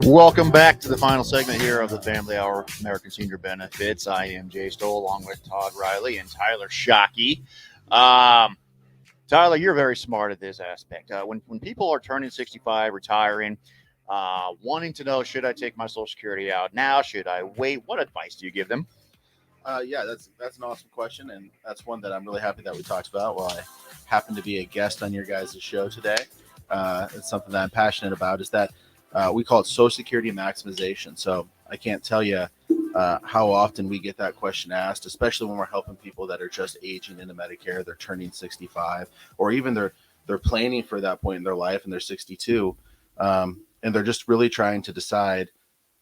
Welcome back to the final segment here of the Family Hour American Senior Benefits. I am Jay Stoll along with Todd Riley and Tyler Shockey. Tyler, you're very smart at this aspect. When people are turning 65, retiring, wanting to know, should I take my Social Security out now? Should I wait? What advice do you give them? Yeah, that's an awesome question, and that's one that I'm really happy that we talked about. While I happen to be a guest on your guys' show today, it's something that I'm passionate about. Is that we call it Social Security maximization. So I can't tell you how often we get that question asked, especially when we're helping people that are just aging into Medicare, they're turning 65, or even they're planning for that point in their life and they're 62, and they're just really trying to decide,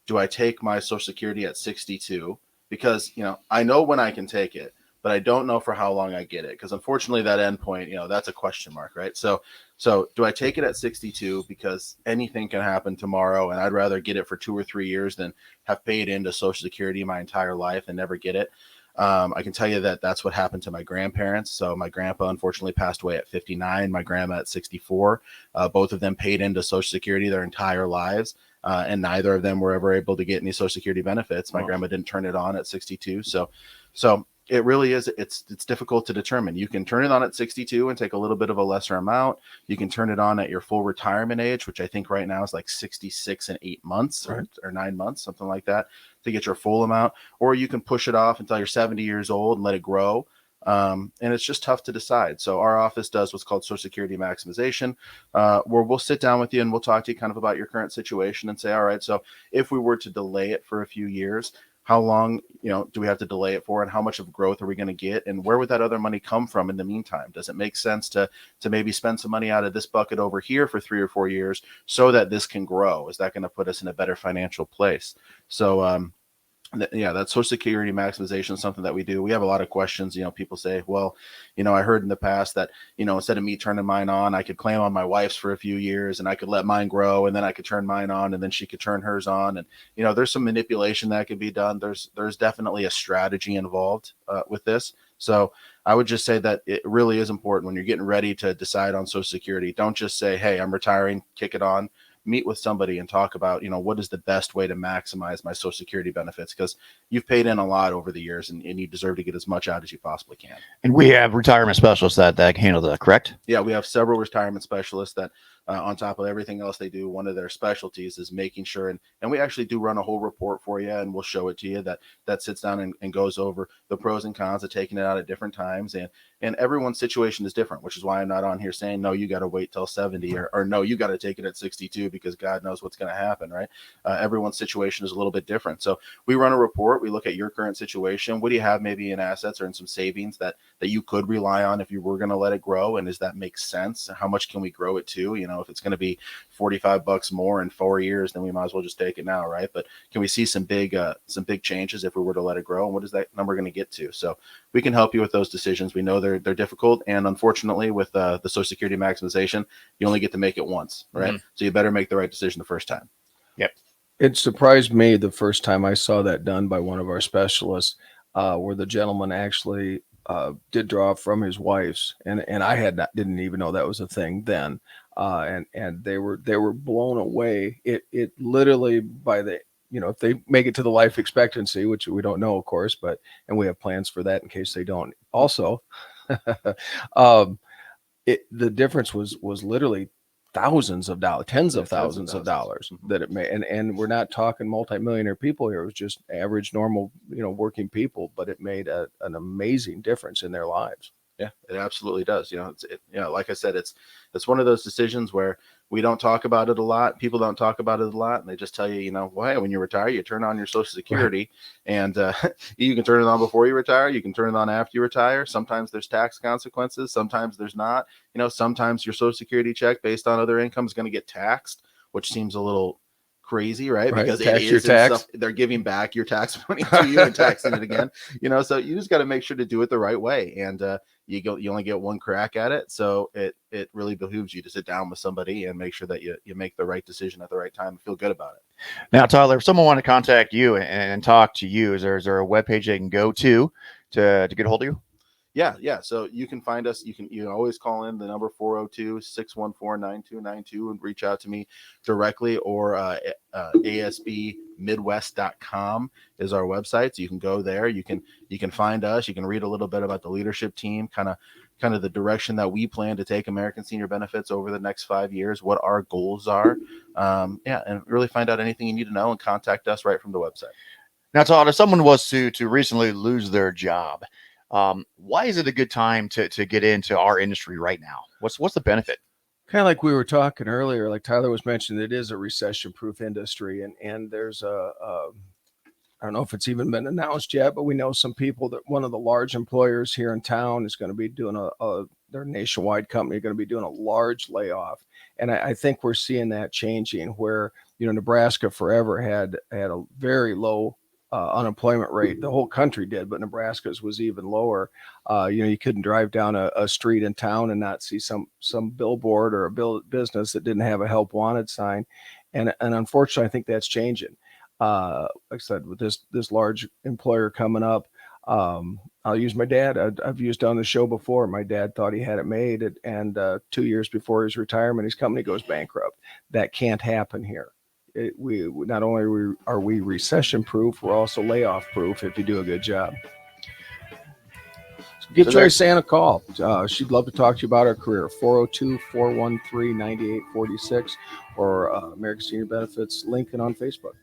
do I take my Social Security at 62? Because, I know when I can take it, but I don't know for how long I get it. Because unfortunately that endpoint, that's a question mark, right? So do I take it at 62 because anything can happen tomorrow, and I'd rather get it for 2 or 3 years than have paid into Social Security my entire life and never get it? I can tell you that that's what happened to my grandparents. So my grandpa unfortunately passed away at 59, my grandma at 64. Both of them paid into Social Security their entire lives. And neither of them were ever able to get any Social Security benefits. My grandma didn't turn it on at 62. So it really is. It's difficult to determine. You can turn it on at 62 and take a little bit of a lesser amount. You can turn it on at your full retirement age, which I think right now is like 66 and 8 months, right, or 9 months, something like that, to get your full amount. Or you can push it off until you're 70 years old and let it grow. And it's just tough to decide. So our office does what's called Social Security maximization, where we'll sit down with you and we'll talk to you kind of about your current situation and say, all right, so if we were to delay it for a few years, how long, do we have to delay it for, and how much of growth are we going to get, and where would that other money come from in the meantime? Does it make sense to maybe spend some money out of this bucket over here for 3 or 4 years so that this can grow? Is that going to put us in a better financial place? So, that Social Security maximization is something that we do. We have a lot of questions. People say, well, I heard in the past that, instead of me turning mine on, I could claim on my wife's for a few years and I could let mine grow, and then I could turn mine on and then she could turn hers on. And, there's some manipulation that could be done. There's definitely a strategy involved with this. So I would just say that it really is important when you're getting ready to decide on Social Security. Don't just say, hey, I'm retiring, kick it on. Meet with somebody and talk about, what is the best way to maximize my Social Security benefits, because you've paid in a lot over the years and you deserve to get as much out as you possibly can. And we have retirement specialists that handle that, correct? Yeah, we have several retirement specialists that on top of everything else they do, one of their specialties is making sure, and we actually do run a whole report for you, and we'll show it to you that sits down and goes over the pros and cons of taking it out at different times. And everyone's situation is different, which is why I'm not on here saying, no, you got to wait till 70 or no, you got to take it at 62 because God knows what's going to happen, right? Everyone's situation is a little bit different. So we run a report. We look at your current situation. What do you have maybe in assets or in some savings that you could rely on if you were going to let it grow? And does that make sense? How much can we grow it to? If it's going to be $45 more in 4 years, then we might as well just take it now, right? But can we see some big changes if we were to let it grow? And what is that number going to get to? So we can help you with those decisions. We know they're difficult, and unfortunately, with the Social Security maximization, you only get to make it once, right? Mm-hmm. So you better make the right decision the first time. Yep. It surprised me the first time I saw that done by one of our specialists, where the gentleman actually did draw from his wife's, and I didn't even know that was a thing then. And they were blown away. It literally, by the, if they make it to the life expectancy, which we don't know, of course, and we have plans for that in case they don't also, the difference was literally thousands of dollars, tens of thousands of dollars that it made. And we're not talking multimillionaire people here. It was just average, normal, working people, but it made an amazing difference in their lives. Yeah, it absolutely does. Like I said, it's one of those decisions where we don't talk about it a lot. People don't talk about it a lot, and they just tell you, when you retire, you turn on your Social Security, right. And you can turn it on before you retire. You can turn it on after you retire. Sometimes there's tax consequences. Sometimes there's not. Sometimes your Social Security check based on other income is going to get taxed, which seems a little crazy, right? Because tax your tax. They're giving back your tax money to you and taxing it again. So you just got to make sure to do it the right way, and you only get one crack at it. So it really behooves you to sit down with somebody and make sure that you make the right decision at the right time and feel good about it. Now, Tyler, if someone want to contact you and talk to you, is there a webpage they can go to get a hold of you? Yeah. So you can find us. You can always call in the number 402-614-9292 and reach out to me directly, or asbmidwest.com is our website. So you can go there. You can find us. You can read a little bit about the leadership team, kind of the direction that we plan to take American Senior Benefits over the next 5 years, what our goals are. And really find out anything you need to know and contact us right from the website. Now, Todd, if someone was to recently lose their job, why is it a good time to get into our industry right now? What's the benefit? Kind of like we were talking earlier, like Tyler was mentioning, it is a recession-proof industry, and there's I don't know if it's even been announced yet, but we know some people that one of the large employers here in town is going to be doing their nationwide company going to be doing a large layoff. And I think we're seeing that changing where, Nebraska forever had a very low unemployment rate. The whole country did, but Nebraska's was even lower. You couldn't drive down a street in town and not see some billboard or a business that didn't have a help wanted sign. And unfortunately, I think that's changing. Like I said, with this large employer coming up, I'll use my dad. I've used on the show before. My dad thought he had it made, and 2 years before his retirement, his company goes bankrupt. That can't happen here. We not only are we recession proof, we're also layoff proof if you do a good job. So give Joyce Ann a call. She'd love to talk to you about her career. 402-413-9846 or American Senior Benefits Lincoln on Facebook.